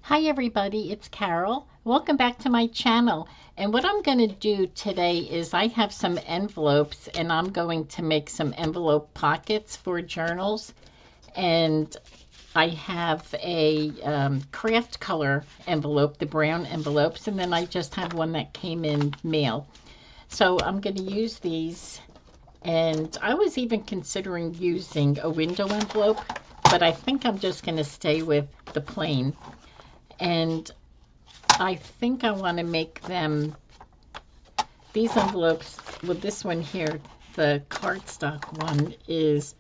Hi everybody, it's Carol. Welcome back to my channel. And what I'm going to do today is I have some envelopes and I'm going to make some envelope pockets for journals. And I have a craft color envelope, the brown envelopes, and then I just have one that came in mail. So I'm going to use these, and I was even considering using a window envelope, but I think I'm just going to stay with the plain. And I think I want to make them, these envelopes, with this one here, the cardstock one is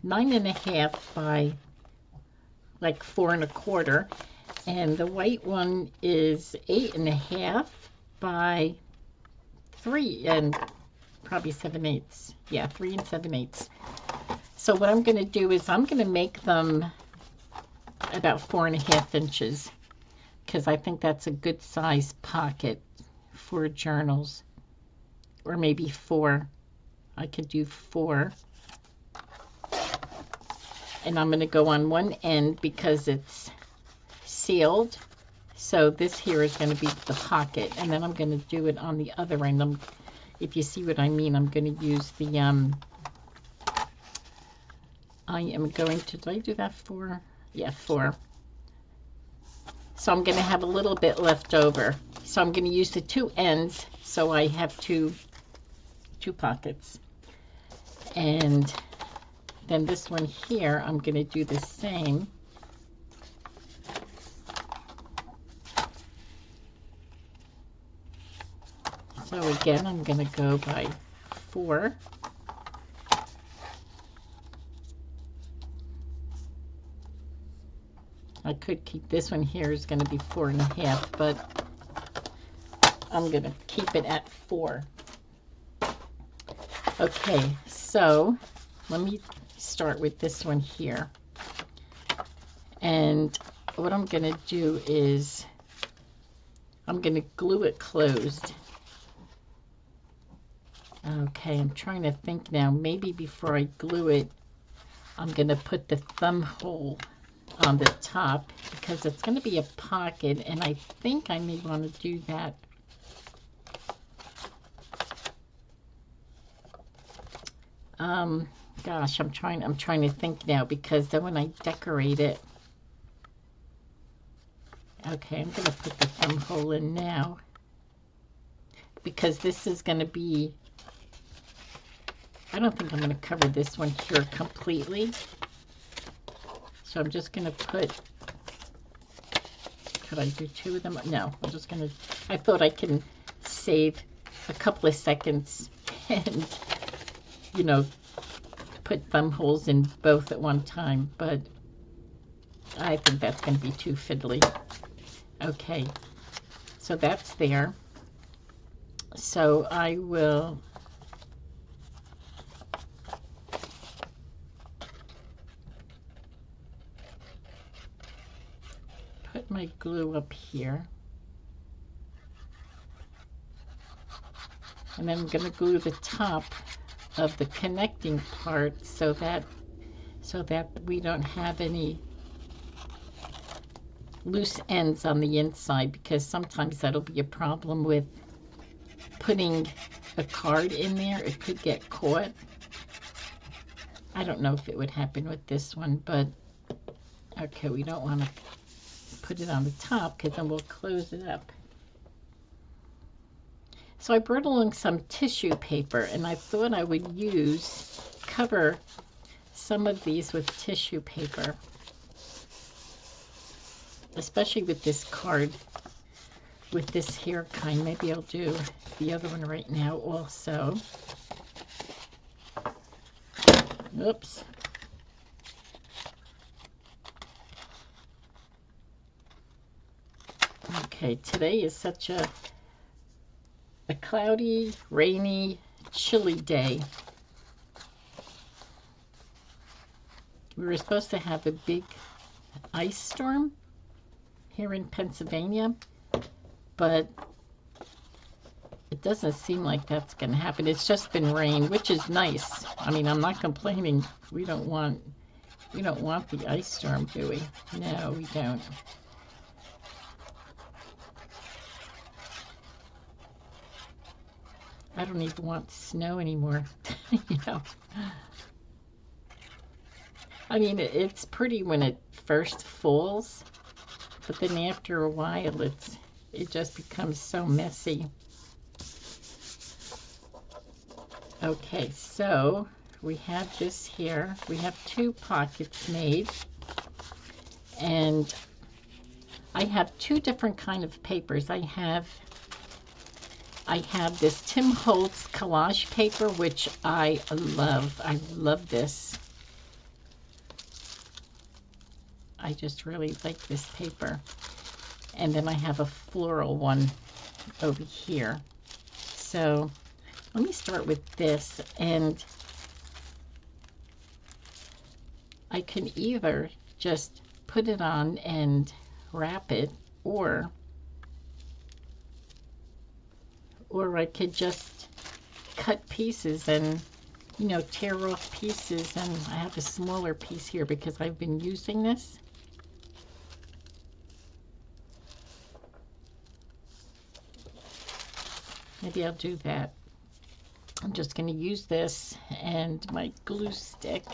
9.5 by like 4.25, and the white one is 8.5 by 3 and probably 7/8. Yeah, 3 7/8. So what I'm going to do is I'm going to make them about 4.5 inches, because I think that's a good size pocket for journals. Or maybe 4. I could do 4. And I'm going to go on one end because it's sealed. So this here is going to be the pocket, and then I'm going to do it on the other end. If you see what I mean, I'm going to use the I am going to, did I do that 4? Yeah, 4. So I'm going to have a little bit left over. So I'm going to use the two ends, so I have two pockets. And then this one here, I'm going to do the same. So again, I'm going to go by 4. I could keep this one here is going to be 4.5, but I'm going to keep it at 4. Okay, so let me start with this one here. And what I'm going to do is I'm going to glue it closed. Okay, I'm trying to think now. Maybe before I glue it, I'm going to put the thumb hole on the top, because it's going to be a pocket, and I think I may want to do that. Gosh, I'm trying to think now, because then when I decorate it, okay, I'm going to put the thumb hole in now, because this is going to be, I don't think I'm going to cover this one here completely. So I'm just going to put, could I do 2 of them? No, I'm just going to, I thought I can save a couple of seconds and, you know, put thumb holes in both at one time, but I think that's going to be too fiddly. Okay, so that's there. So I will put my glue up here, and then I'm going to glue the top of the connecting part so that we don't have any loose ends on the inside, because sometimes that'll be a problem with putting a card in there. It could get caught. I don't know if it would happen with this one, but okay, we don't want to put it on the top, because then we'll close it up. So I brought along some tissue paper, and I thought I would cover some of these with tissue paper, especially with this card, with this here kind. Maybe I'll do the other one right now also. Oops. Okay, today is such a cloudy, rainy, chilly day. We were supposed to have a big ice storm here in Pennsylvania, but it doesn't seem like that's going to happen. It's just been rain, which is nice. I mean, I'm not complaining. We don't want the ice storm, do we? No, we don't. I don't even want snow anymore, you know. I mean, it's pretty when it first falls, but then after a while, it just becomes so messy. Okay, so we have this here. We have 2 pockets made, and I have 2 different kind of papers. I have this Tim Holtz collage paper, which I love. I love this. I just really like this paper. And then I have a floral one over here. So let me start with this, and I can either just put it on and wrap it, or I could just cut pieces and, you know, tear off pieces. And I have a smaller piece here because I've been using this. Maybe I'll do that. I'm just going to use this and my glue stick.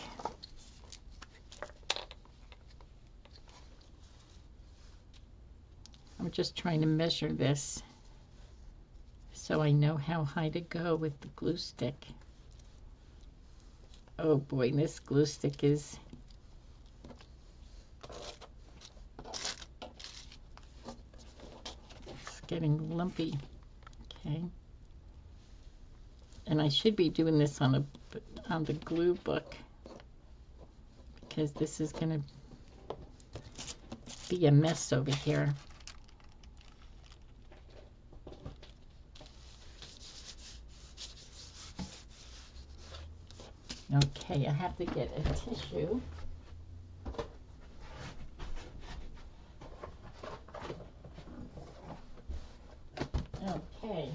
I'm just trying to measure this so I know how high to go with the glue stick. Oh boy, this glue stick is getting lumpy. Okay. And I should be doing this on the glue book, because this is going to be a mess over here. Okay, I have to get a tissue. Okay.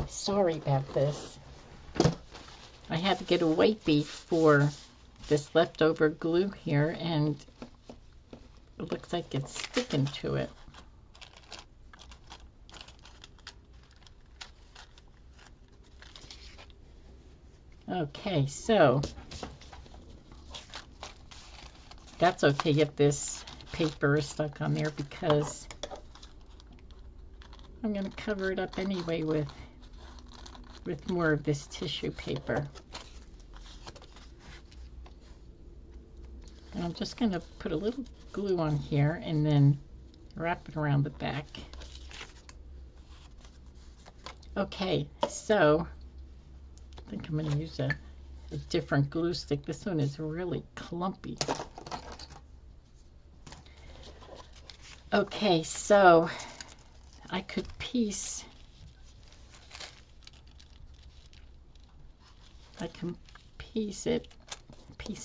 Sorry about this. I had to get a white bead for this leftover glue here, and it looks like it's sticking to it. Okay, so that's okay if this paper is stuck on there, because I'm going to cover it up anyway with more of this tissue paper. And I'm just going to put a little glue on here and then wrap it around the back. Okay, so I think I'm going to use a different glue stick. This one is really clumpy. Okay, so I could piece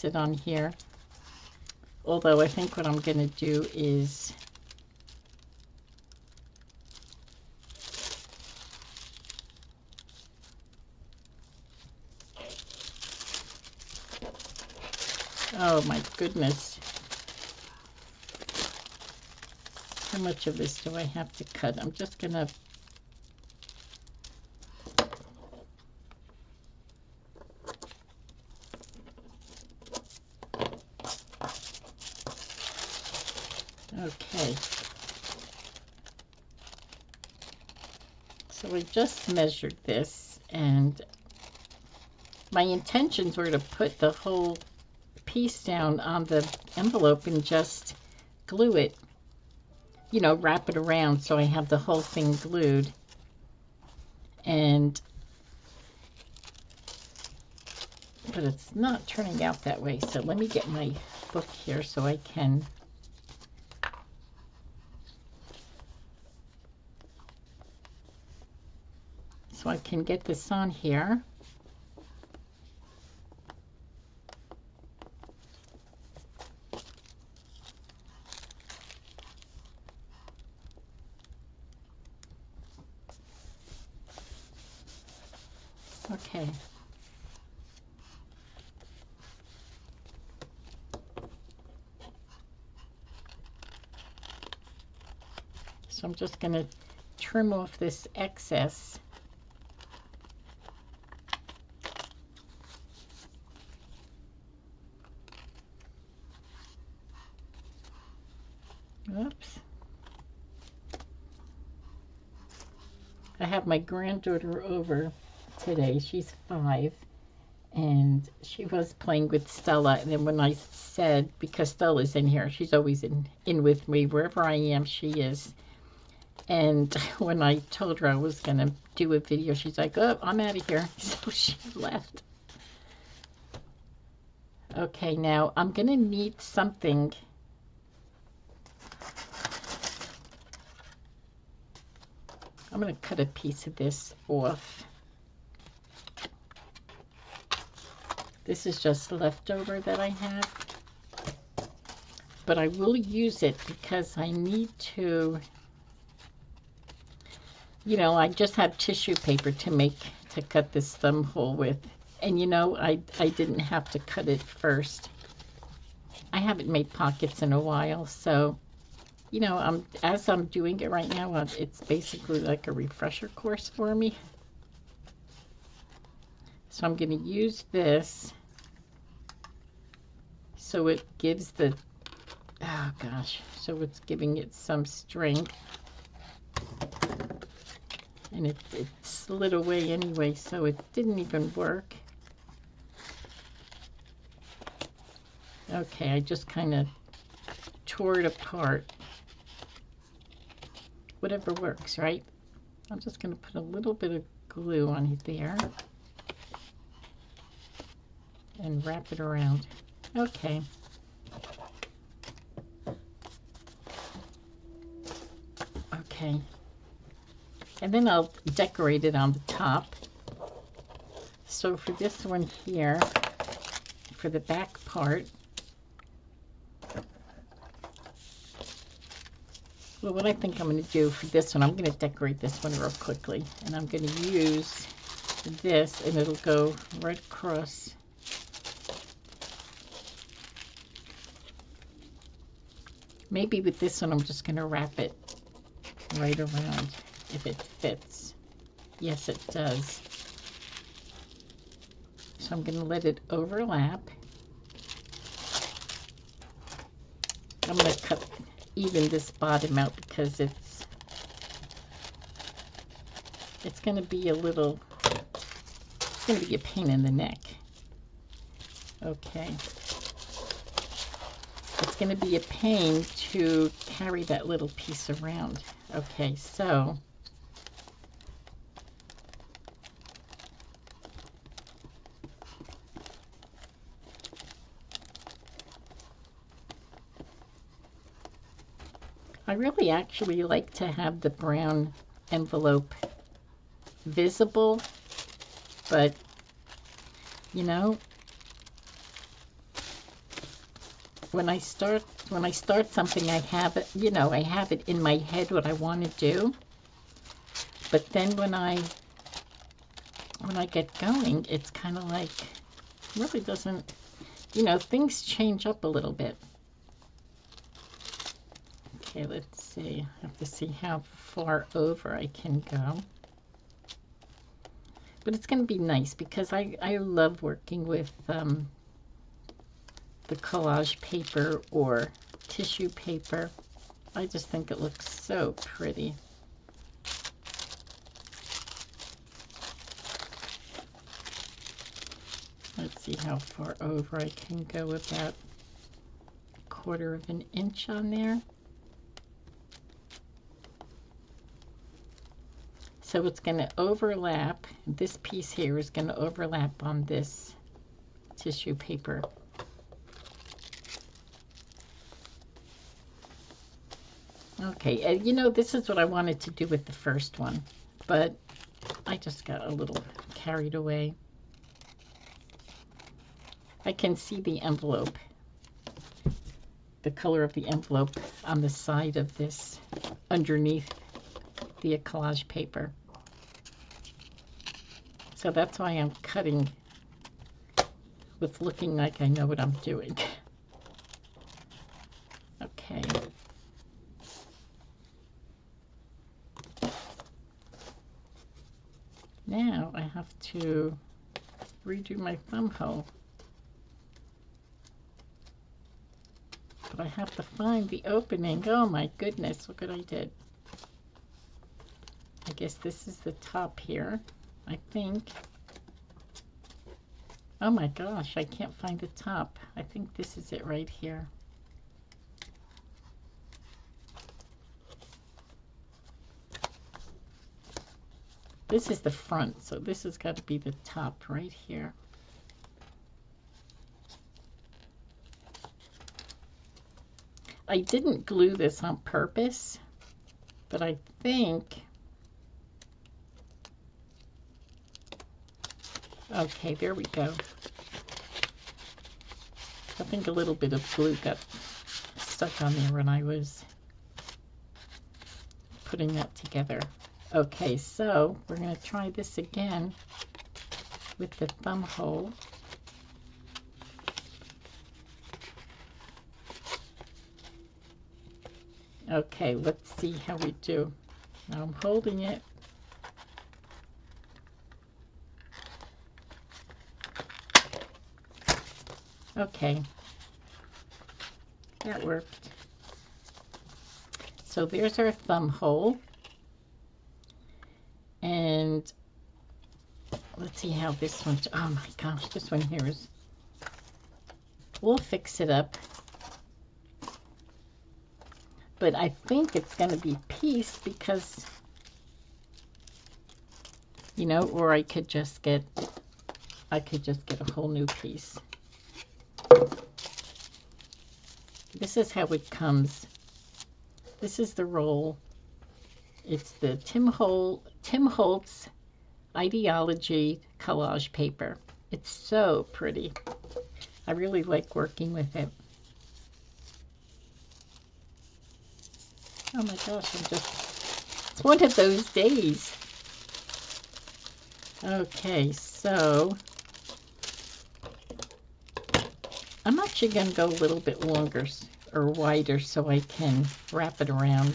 it on here. Although I think what I'm going to do is oh my goodness. How much of this do I have to cut? I'm just going to okay. So I just measured this, and my intentions were to put the whole piece down on the envelope and just glue it, you know, wrap it around so I have the whole thing glued. But it's not turning out that way. So let me get my book here so I can get this on here. Okay. I'm just going to trim off this excess. Oops. I have my granddaughter over today. She's 5, and she was playing with Stella. And then when I said, because Stella's in here, she's always in with me. Wherever I am, she is. And when I told her I was going to do a video, she's like, oh, I'm out of here. So she left. Okay, now I'm going to need something. I'm going to cut a piece of this off. This is just leftover that I have. But I will use it because I need to, you know, I just have tissue paper to cut this thumb hole with. And you know, I didn't have to cut it first. I haven't made pockets in a while, so you know, as I'm doing it right now, it's basically like a refresher course for me. So I'm going to use this so it gives the, oh gosh, so it's giving it some strength. And it slid away anyway, so it didn't even work. Okay, I just kind of tore it apart. Whatever works, right? I'm just going to put a little bit of glue on it there and wrap it around. Okay. Okay. And then I'll decorate it on the top. So for this one here, for the back part, well, what I think I'm going to do for this one, I'm going to decorate this one real quickly. And I'm going to use this, and it'll go right across. Maybe with this one, I'm just going to wrap it right around if it fits. Yes, it does. So I'm going to let it overlap. I'm going to cut even this bottom out because it's going to be a little, it's going to be a pain in the neck. Okay. It's going to be a pain to carry that little piece around. Okay, so I really actually like to have the brown envelope visible, but you know, when I start something, I have it, you know, I have it in my head what I want to do, but then when I get going, it's kind of like really doesn't, you know, things change up a little bit. Okay, let's see. I have to see how far over I can go. But it's going to be nice because I love working with the collage paper or tissue paper. I just think it looks so pretty. Let's see how far over I can go, about 1/4 of an inch on there. So it's going to overlap. This piece here is going to overlap on this tissue paper. Okay, and you know, this is what I wanted to do with the first one, but I just got a little carried away. I can see the envelope, the color of the envelope on the side of this, underneath the collage paper. So that's why I'm cutting with looking like I know what I'm doing. Okay. Now I have to redo my thumb hole. But I have to find the opening. Oh my goodness, look what I did. I guess this is the top here, I think. Oh my gosh, I can't find the top. I think this is it right here. This is the front, so this has got to be the top right here. I didn't glue this on purpose, but I think... Okay, there we go. I think a little bit of glue got stuck on there when I was putting that together. Okay, so we're going to try this again with the thumb hole. Okay, let's see how we do. Now I'm holding it. Okay, that worked. So there's our thumb hole. And let's see how this one, oh my gosh, this one here is, we'll fix it up. But I think it's going to be pieced because, you know, or I could just get a whole new piece. This is how it comes. This is the roll. It's the Tim Holtz Ideology collage paper. It's so pretty. I really like working with it. Oh my gosh, it's one of those days. Okay, so I'm actually going to go a little bit longer or wider so I can wrap it around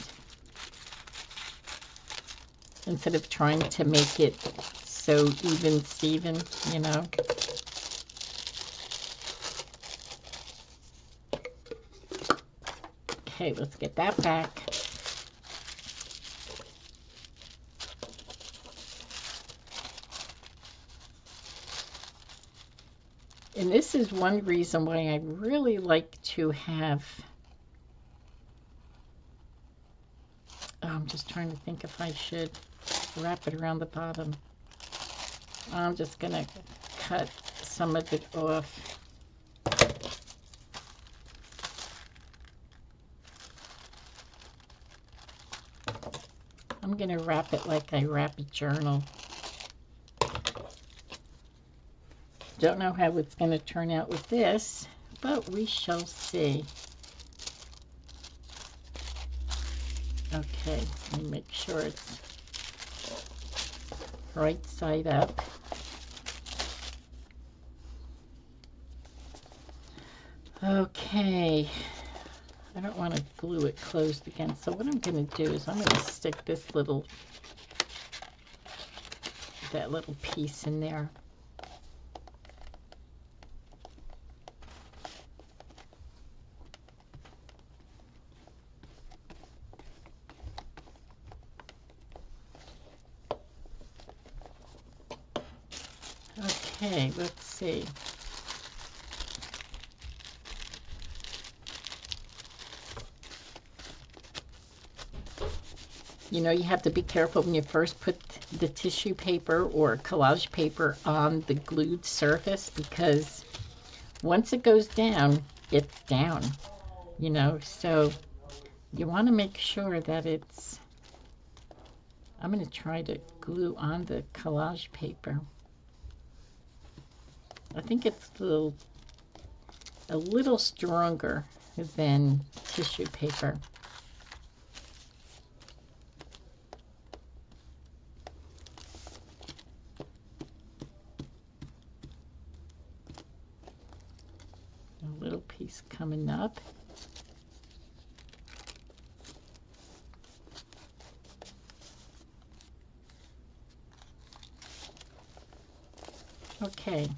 instead of trying to make it so even Steven, you know. Okay, let's get that back. And this is one reason why I really like to have, I'm just trying to think if I should wrap it around the bottom. I'm just going to cut some of it off. I'm going to wrap it like I wrap a journal. Don't know how it's going to turn out with this, but we shall see. Okay, let me make sure it's right side up. Okay, I don't want to glue it closed again, so what I'm going to do is I'm going to stick this that little piece in there. Okay, let's see. You know, you have to be careful when you first put the tissue paper or collage paper on the glued surface, because once it goes down, it's down, you know, so you want to make sure that it's, I'm going to try to glue on the collage paper. I think it's a little stronger than tissue paper. A little piece coming up. Okay.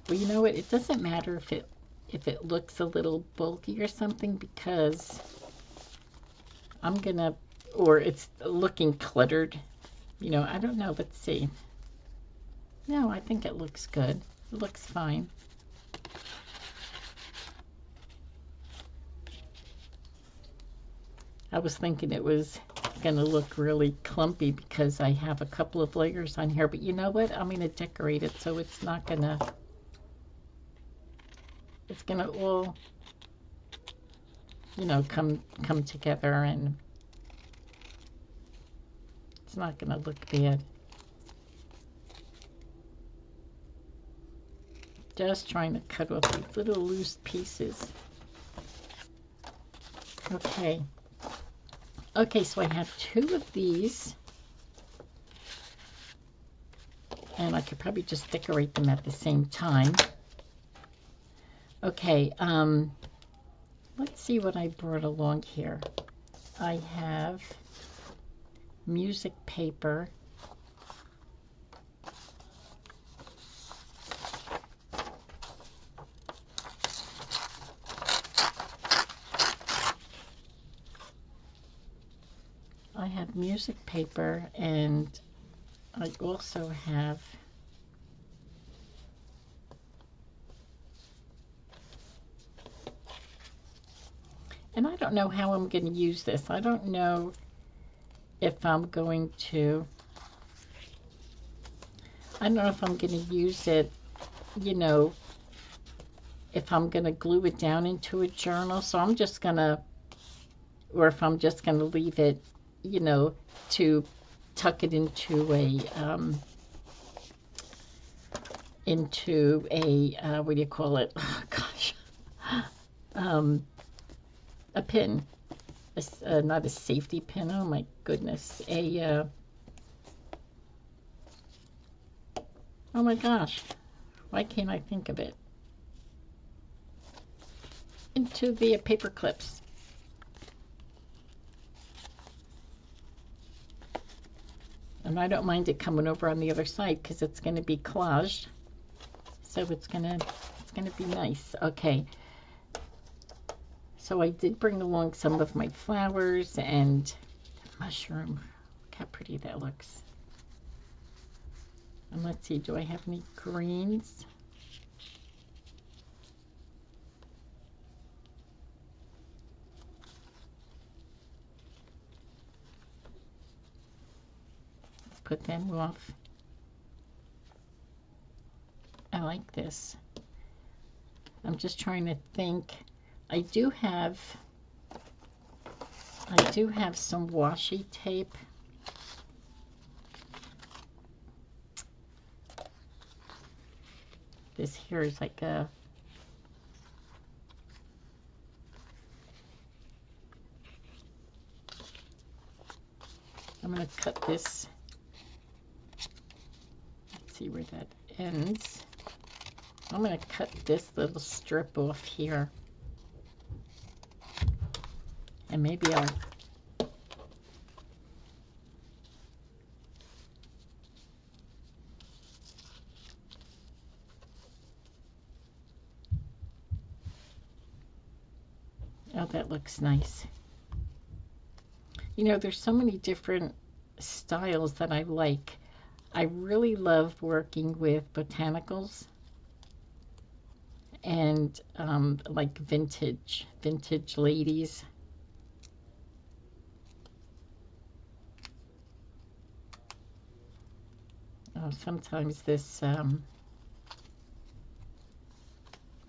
Well, you know what? It doesn't matter if it looks a little bulky or something, because I'm gonna, or it's looking cluttered. You know, I don't know. Let's see. No, I think it looks good. It looks fine. I was thinking it was going to look really clumpy because I have a couple of layers on here, but you know what? I'm going to decorate it so it's not going to, it's going to all, you know, come together, and it's not going to look bad. Just trying to cut off these little loose pieces. Okay. Okay, so I have 2 of these, and I could probably just decorate them at the same time. Okay, let's see what I brought along here. I have music paper. I have music paper, and I also have and I don't know how I'm going to use this. I don't know if I'm going to, I don't know if I'm going to use it, you know, if I'm going to glue it down into a journal. So I'm just going to, or if I'm just going to leave it, you know, to tuck it into a, what do you call it? Oh, gosh. A pin. Not a safety pin. Oh my goodness. Oh my gosh. Why can't I think of it? Into the paper clips. And I don't mind it coming over on the other side because it's going to be collaged. So it's going to be nice. Okay. So I did bring along some of my flowers and mushroom. Look how pretty that looks. And let's see, do I have any greens? Let's put them off. I like this. I'm just trying to think. I do have some washi tape. This here is like a, I'm going to cut this. Let's see where that ends. I'm going to cut this little strip off here. And maybe I'll, oh, that looks nice. You know, there's so many different styles that I like. I really love working with botanicals and like vintage ladies. Oh, sometimes this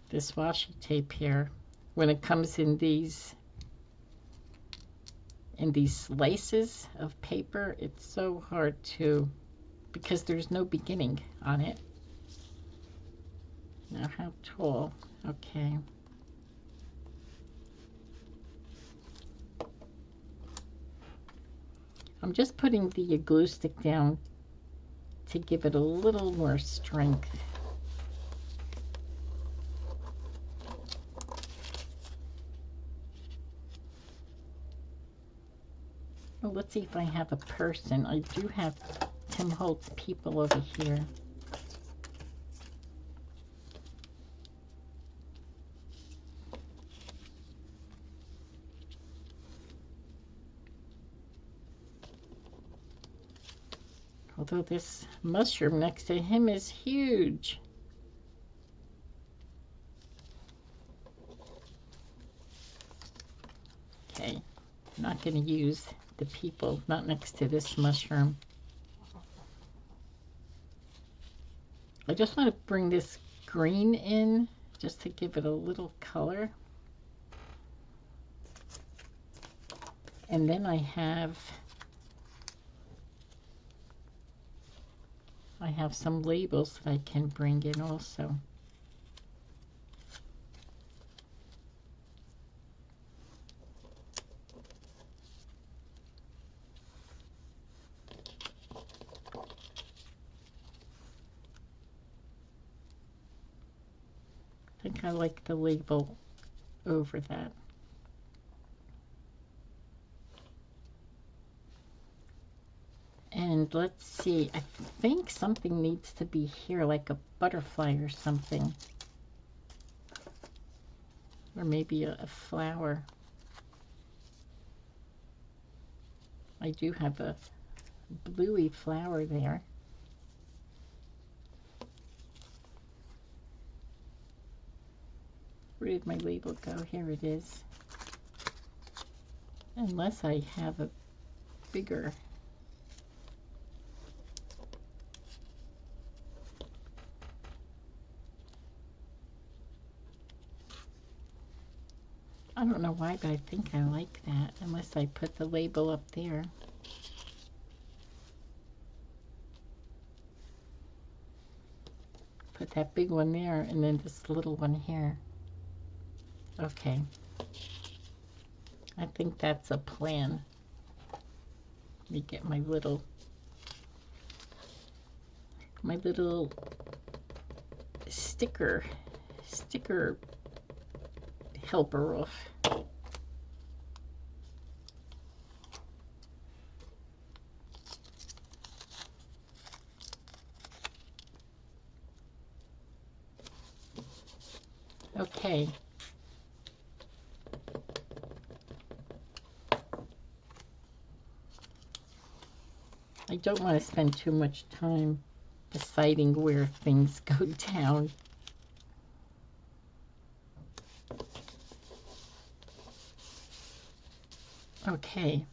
this washi tape here, when it comes in these slices of paper, it's so hard to, because there's no beginning on it. Now how tall? Okay. I'm just putting the glue stick down to give it a little more strength. Well, let's see if I have a person. I do have Tim Holtz people over here. Although this mushroom next to him is huge. Okay, I'm not going to use the people, not next to this mushroom. I just want to bring this green in just to give it a little color. And then I have some labels that I can bring in also. I think I like the label over that. And let's see, I think something needs to be here, like a butterfly or something. Or maybe a flower. I do have a bluey flower there. Where did my label go? Here it is. Unless I have a bigger. I don't know why, but I think I like that, unless I put the label up there. Put that big one there, and then this little one here. Okay. I think that's a plan. Let me get my little sticker helper off. Okay. I don't want to spend too much time deciding where things go down. Okay.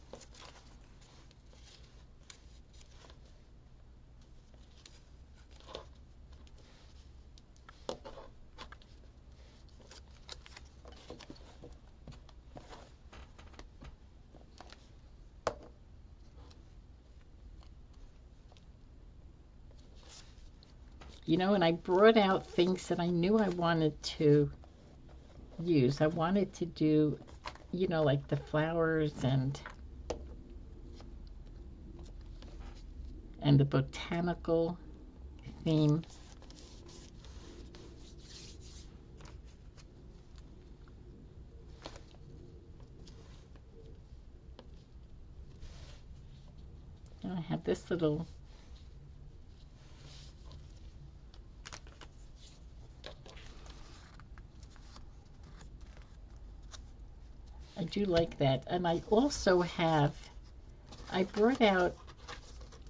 You know, and I brought out things that I knew I wanted to use. I wanted to do, you know, like the flowers and the botanical theme. And I have this little I do like that. And I also have, I brought out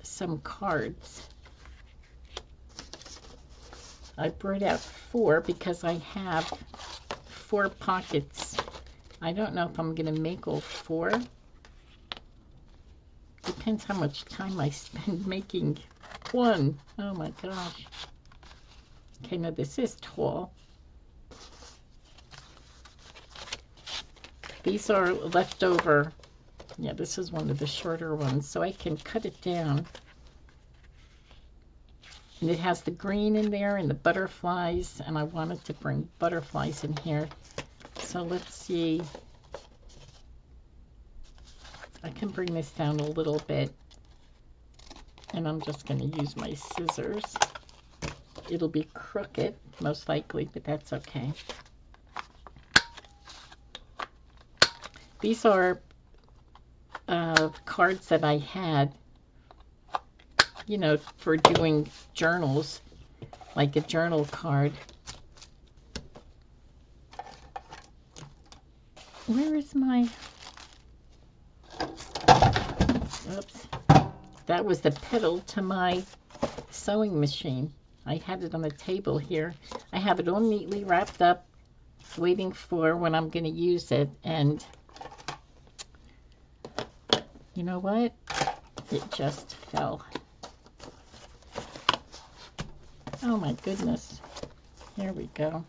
some cards. I brought out 4 because I have 4 pockets. I don't know if I'm going to make all 4. Depends how much time I spend making one. Oh my gosh. Okay, now this is tall. These are leftover. Yeah, this is one of the shorter ones, so I can cut it down. And it has the green in there and the butterflies, and I wanted to bring butterflies in here. So let's see. I can bring this down a little bit, and I'm just going to use my scissors. It'll be crooked, most likely, but that's okay. cards that I had, you know, for doing journals, like a journal card. Where is my... Oops. That was the pedal to my sewing machine. I had it on the table here. I have it all neatly wrapped up, waiting for when I'm going to use it. And you know what? It just fell. Oh my goodness. Here we go.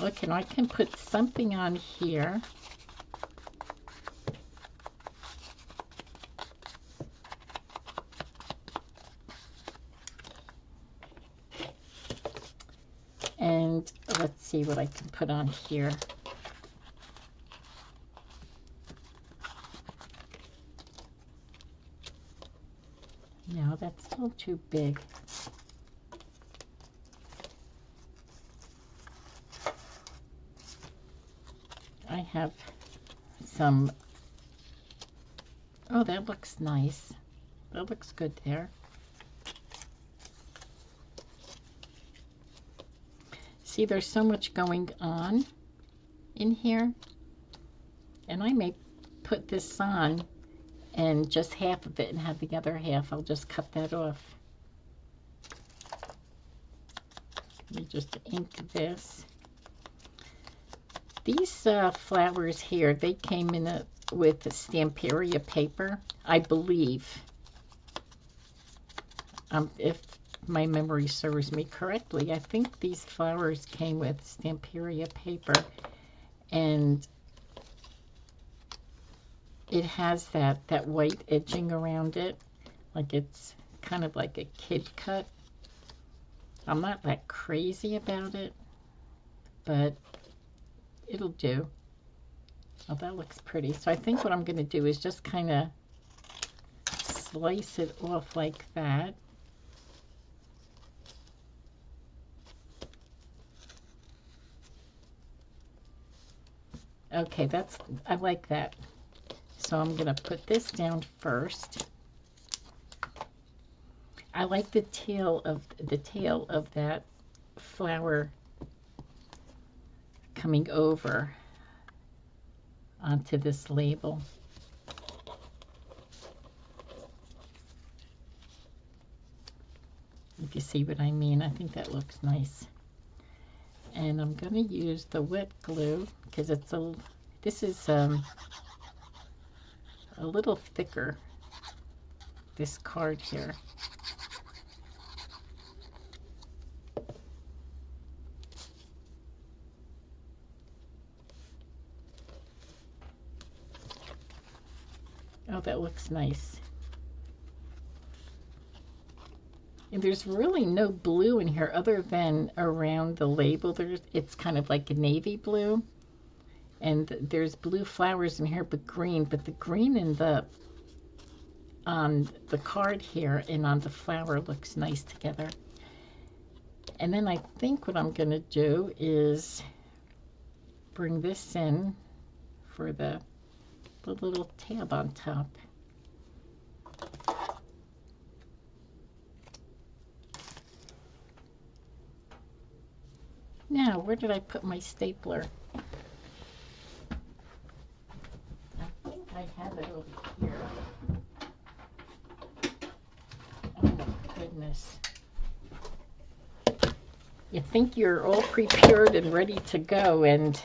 Look, and I can put something on here. And let's see what I can put on here. No, that's still too big. I have some... Oh, that looks nice. That looks good there. See, there's so much going on in here. And I may put this on and just half of it and have the other half. I'll just cut that off. Let me just ink this. These flowers here, they came in with Stamperia paper, I believe. If my memory serves me correctly, I think these flowers came with Stamperia paper, and it has that white edging around it, like it's kind of like a kid cut. I'm not that crazy about it, but it'll do. Oh, that looks pretty. So I think what I'm going to do is just kind of slice it off like that. Okay, I like that. So I'm going to put this down first. I like the tail of that flower coming over onto this label. If you see what I mean, I think that looks nice. And I'm going to use the wet glue because this is a little thicker, this card here. Oh, that looks nice. And there's really no blue in here other than around the label. It's kind of like a navy blue. And there's blue flowers in here, but the green in on the card here and on the flower looks nice together. And then I think what I'm going to do is bring this in for the little tab on top. Now, where did I put my stapler? I think I have it over here. Oh my goodness. You think you're all prepared and ready to go, and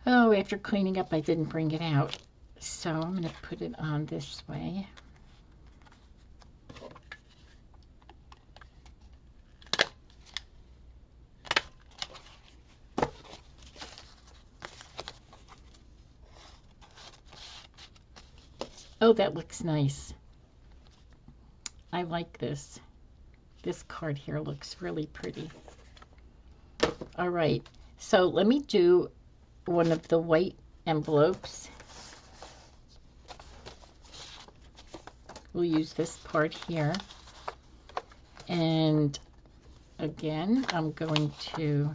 oh, after cleaning up, I didn't bring it out. So I'm going to put it on this way. Oh, that looks nice. I like this. This card here looks really pretty. All right, so let me do one of the white envelopes. We'll use this part here. And again, I'm going to,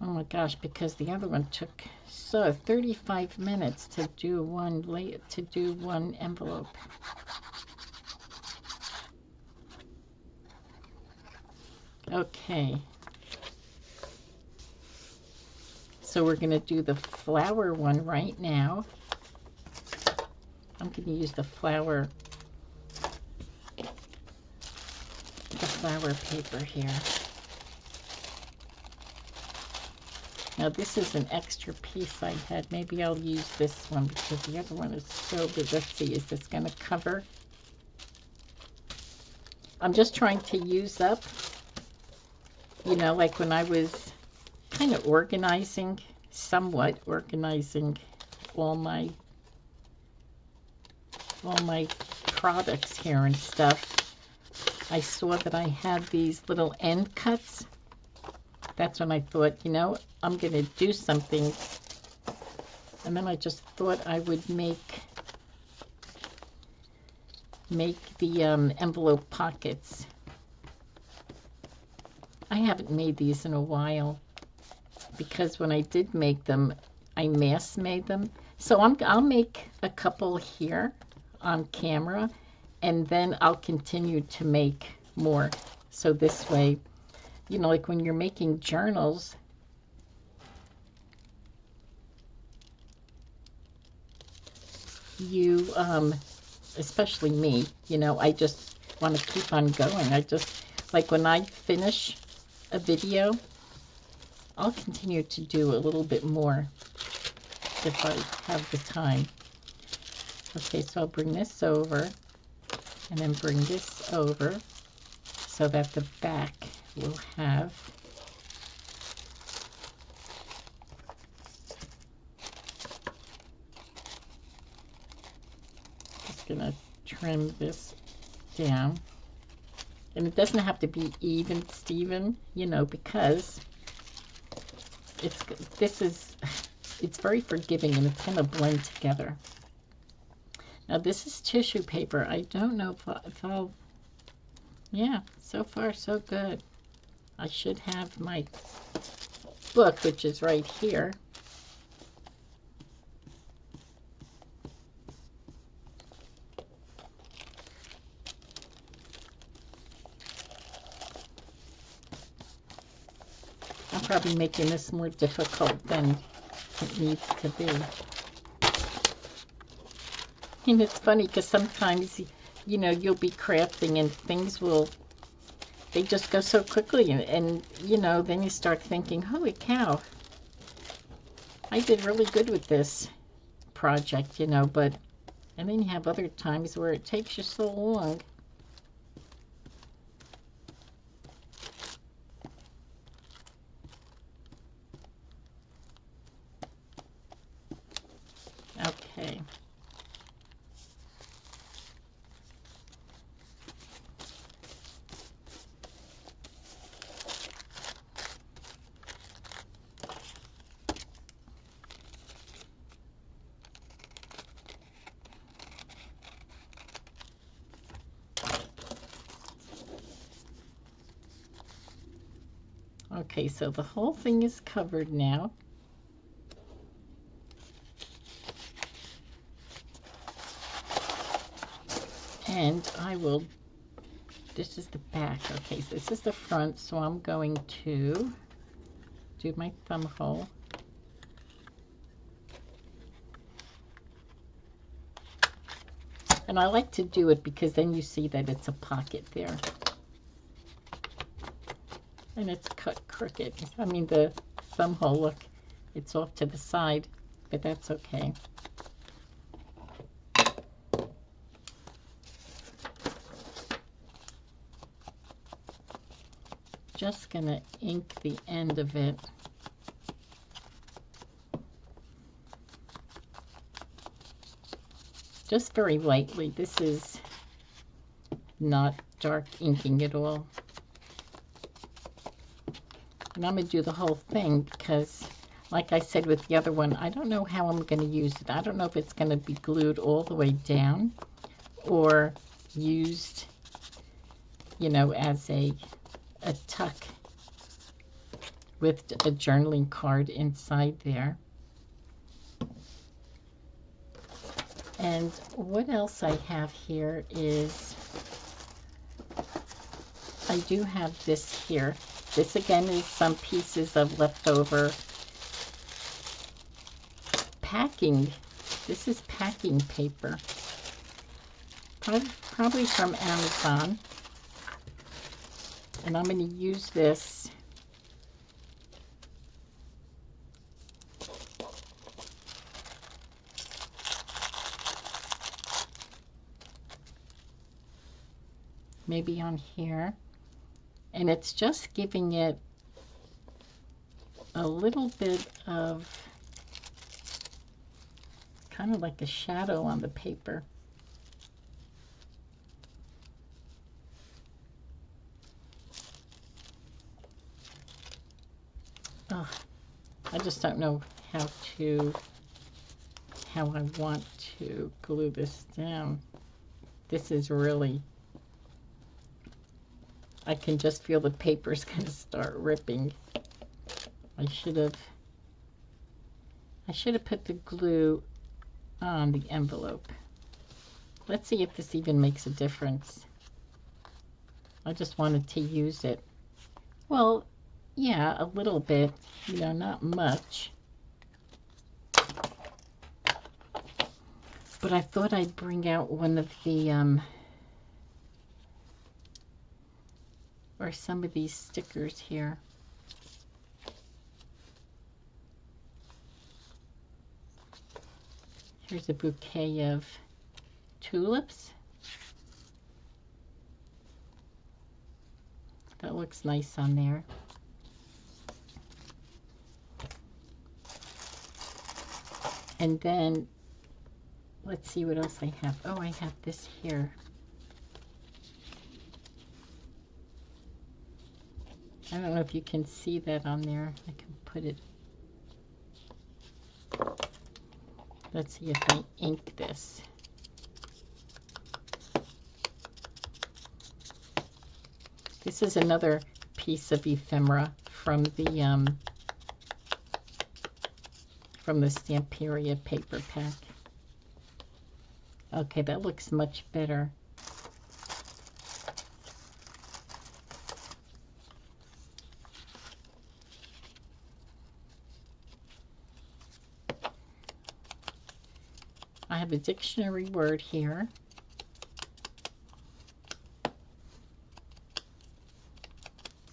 oh my gosh, because the other one took 35 minutes to do one envelope. Okay. So we're going to do the flower one right now. I'm going to use the flower paper here. Now this is an extra piece I had. Maybe I'll use this one because the other one is so big. Let's see, is this going to cover? I'm just trying to use up, you know, like when I was kind of somewhat organizing all my products here and stuff. I saw that I had these little end cuts. That's when I thought, you know, I'm going to do something. And then I just thought I would make the envelope pockets. I haven't made these in a while because when I did make them, I mass made them. So I'll make a couple here on camera, and then I'll continue to make more. So this way, you know, like when you're making journals, you, especially me, you know, I just want to keep on going. I just, like when I finish a video, I'll continue to do a little bit more if I have the time. Okay, so I'll bring this over and then bring this over so that the back will have just gonna trim this down, and it doesn't have to be even Steven, you know, because it's very forgiving and it's gonna blend together. Now this is tissue paper. I don't know if I'll, yeah, so far so good. I should have my book, which is right here. I'm probably making this more difficult than it needs to be. And it's funny because sometimes, you know, you'll be crafting and things they just go so quickly, and you know, then you start thinking, holy cow, I did really good with this project, you know, and then you have other times where it takes you so long. Okay. Okay, so the whole thing is covered now. And this is the back. Okay, so this is the front, so I'm going to do my thumb hole. And I like to do it because then you see that it's a pocket there. And it's cut crooked. I mean, the thumb hole, look, it's off to the side, but that's okay. Just gonna ink the end of it. Just very lightly. This is not dark inking at all. And I'm going to do the whole thing because, like I said with the other one, I don't know how I'm going to use it. I don't know if it's going to be glued all the way down or used you know, as a tuck with a journaling card inside there. And what else I have here is I do have this here. This again is some pieces of leftover packing. This is packing paper. Probably from Amazon. And I'm going to use this maybe on here. And it's just giving it a little bit of kind of like a shadow on the paper. Oh, I just don't know how I want to glue this down. This is really, I can just feel the paper's going to start ripping. I should have put the glue on the envelope. Let's see if this even makes a difference. I just wanted to use it. Well, yeah, a little bit, you know, not much. But I thought I'd bring out one of the, or some of these stickers here. Here's a bouquet of tulips. That looks nice on there. And then, let's see what else I have. Oh, I have this here. I don't know if you can see that on there. I can put it. Let's see if I ink this. This is another piece of ephemera from the Stamperia paper pack. Okay, that looks much better. I have a dictionary word here.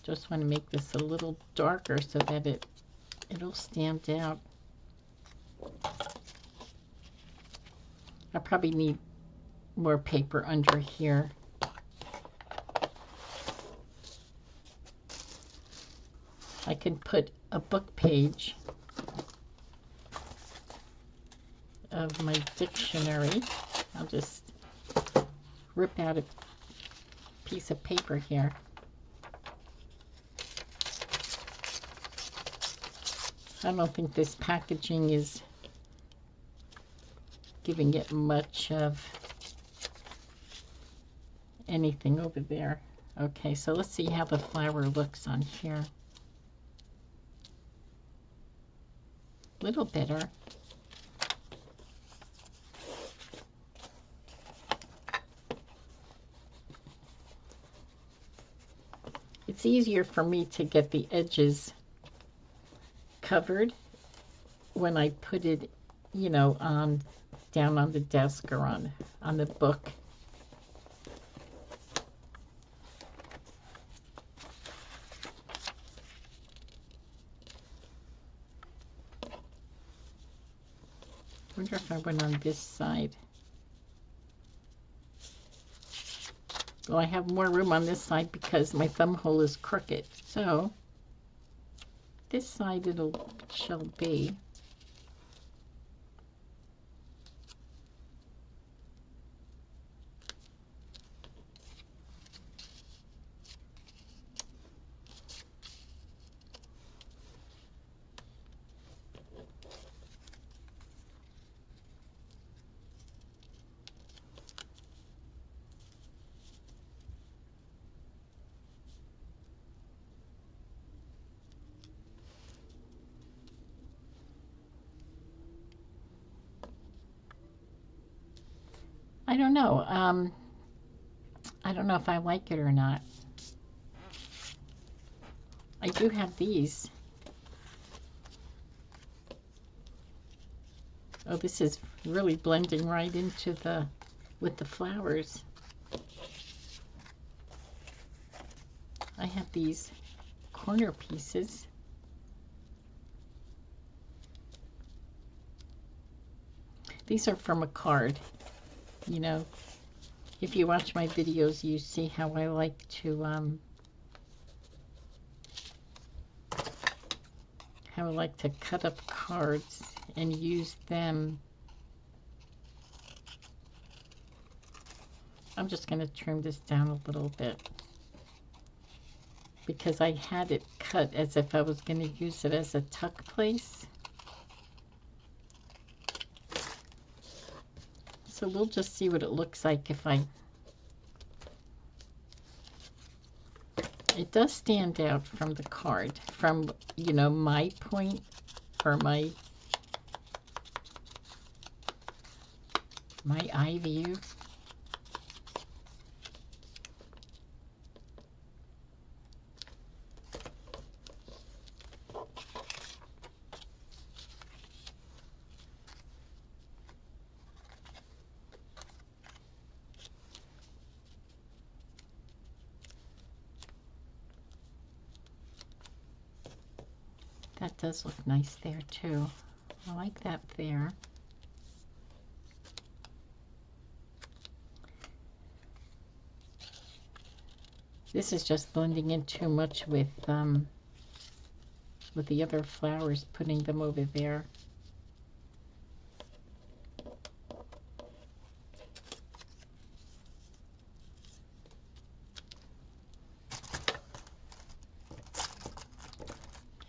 Just want to make this a little darker so that it'll stand out. I probably need more paper under here. I can put a book page of my dictionary. I'll just rip out a piece of paper here. I don't think this packaging is giving it much of anything over there. Okay, so let's see how the flower looks on here. A little better. It's easier for me to get the edges covered when I put it, you know, down on the desk or on the book. I wonder if I went on this side. Well, I have more room on this side because my thumb hole is crooked. So this side shall be. I don't know. I don't know if I like it or not. I do have these. Oh, this is really blending right into with the flowers. I have these corner pieces. These are from a card. You know, if you watch my videos, you see how I like to cut up cards and use them. I'm just going to trim this down a little bit because I had it cut as if I was going to use it as a tuck place. So we'll just see what it looks like if I... It does stand out from the card, from, you know, my point or my eye view. That does look nice there too. I like that there. This is just blending in too much with the other flowers, putting them over there.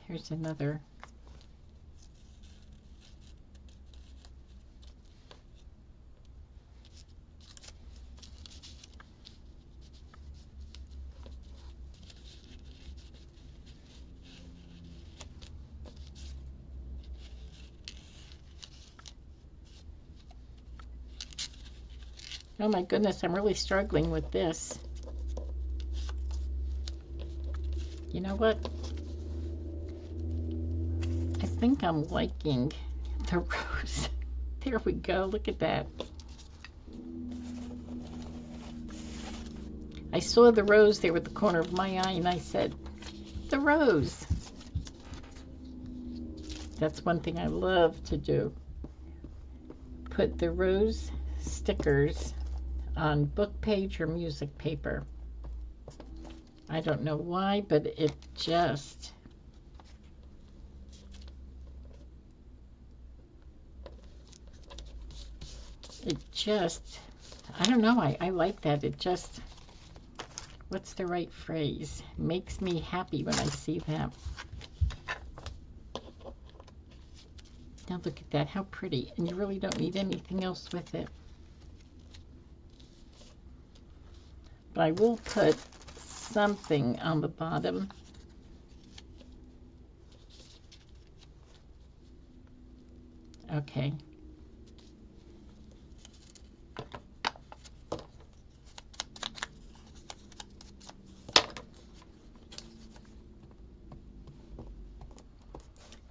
Here's another. Oh my goodness, I'm really struggling with this. You know what? I think I'm liking the rose. There we go, look at that. I saw the rose there with the corner of my eye and I said, the rose. That's one thing I love to do. Put the rose stickers on book page or music paper. I don't know why, but it just... I don't know, I like that. It just, what's the right phrase? Makes me happy when I see that. Now look at that, how pretty. And you really don't need anything else with it. But I will put something on the bottom. Okay.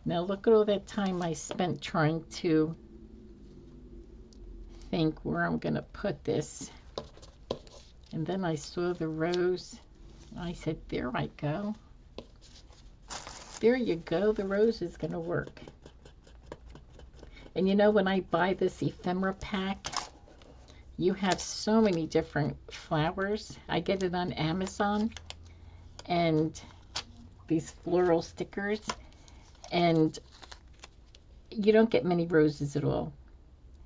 Now look at all that time I spent trying to think where I'm going to put this. And then I saw the rose. I said, there I go. There you go. The rose is going to work. And you know, when I buy this ephemera pack, you have so many different flowers. I get it on Amazon. And these floral stickers. And you don't get many roses at all.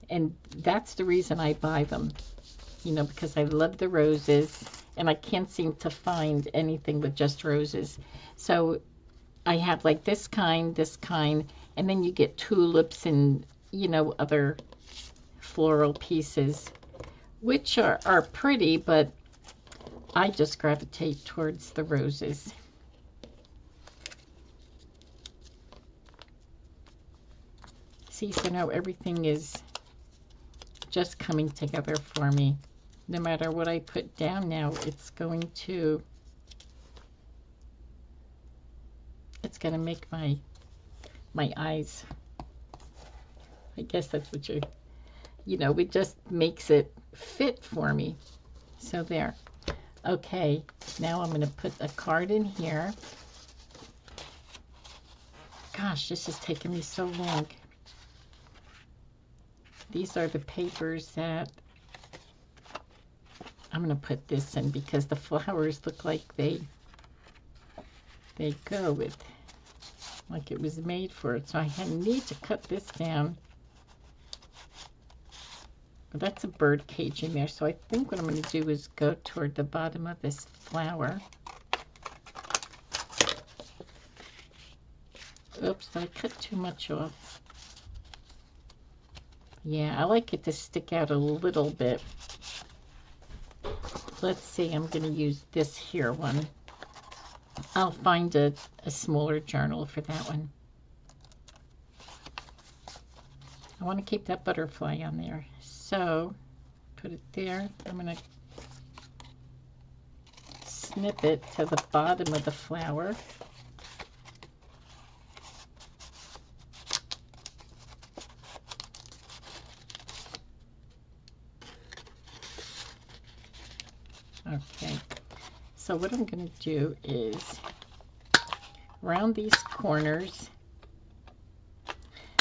And that's the reason I buy them. You know, because I love the roses. And I can't seem to find anything with just roses. So I have like this kind, and then you get tulips and, you know, other floral pieces, which are pretty, but I just gravitate towards the roses. See, so now everything is just coming together for me. No matter what I put down now, it's going to make my eyes. I guess that's what it just makes it fit for me. So there. Okay, now I'm going to put a card in here. Gosh, this is taking me so long. These are the papers that I'm going to put this in because the flowers look like they go with, like it was made for it. So I need to cut this down. But that's a bird cage in there. So I think what I'm going to do is go toward the bottom of this flower. Oops, I cut too much off. Yeah, I like it to stick out a little bit. Let's see, I'm going to use this here one. I'll find a smaller journal for that one. I want to keep that butterfly on there. So, put it there. I'm going to snip it to the bottom of the flower. Okay, so what I'm going to do is around these corners,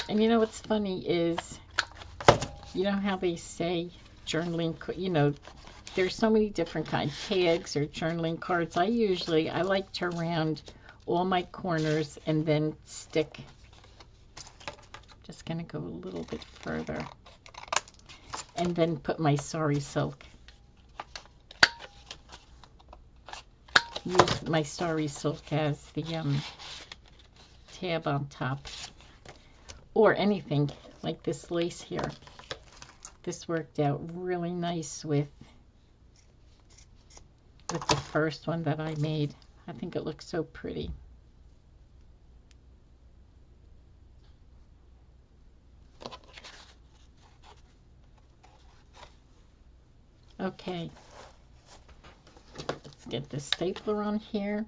and you know what's funny is, you know how they say journaling, there's so many different kinds, tags or journaling cards. I like to round all my corners and then stick, just going to go a little bit further, and then put my sari silk. Use my sari silk as the tab on top, or anything like this lace here. This worked out really nice with the first one that I made. I think it looks so pretty. Okay. Get the stapler on here.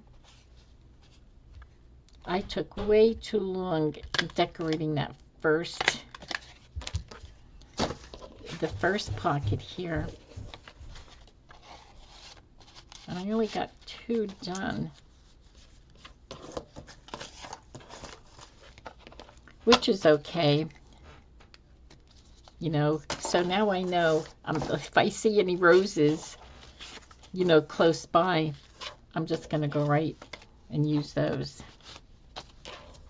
I took way too long decorating that the first pocket here, and I only got 2 done, which is okay, so now I know if I see any roses close by, I'm just going to go right and use those.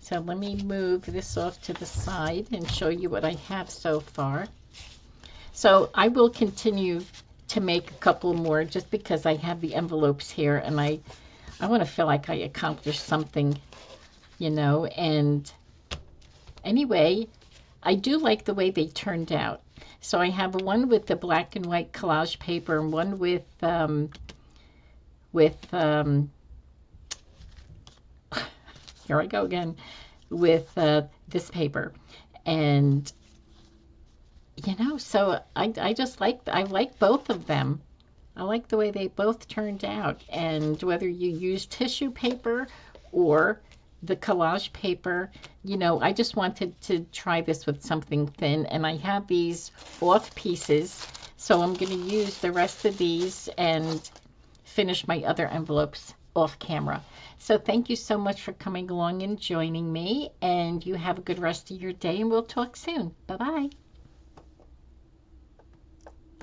So let me move this off to the side and show you what I have so far. So I will continue to make a couple more just because I have the envelopes here, and I want to feel like I accomplished something, and anyway, I do like the way they turned out. So I have one with the black and white collage paper and one with here I go again, with this paper. And so I like both of them. I like the way they both turned out, and whether you use tissue paper or the collage paper, I just wanted to try this with something thin, and I have these off pieces, so I'm going to use the rest of these and finish my other envelopes off camera. So thank you so much for coming along and joining me, and you have a good rest of your day, and we'll talk soon. Bye-bye.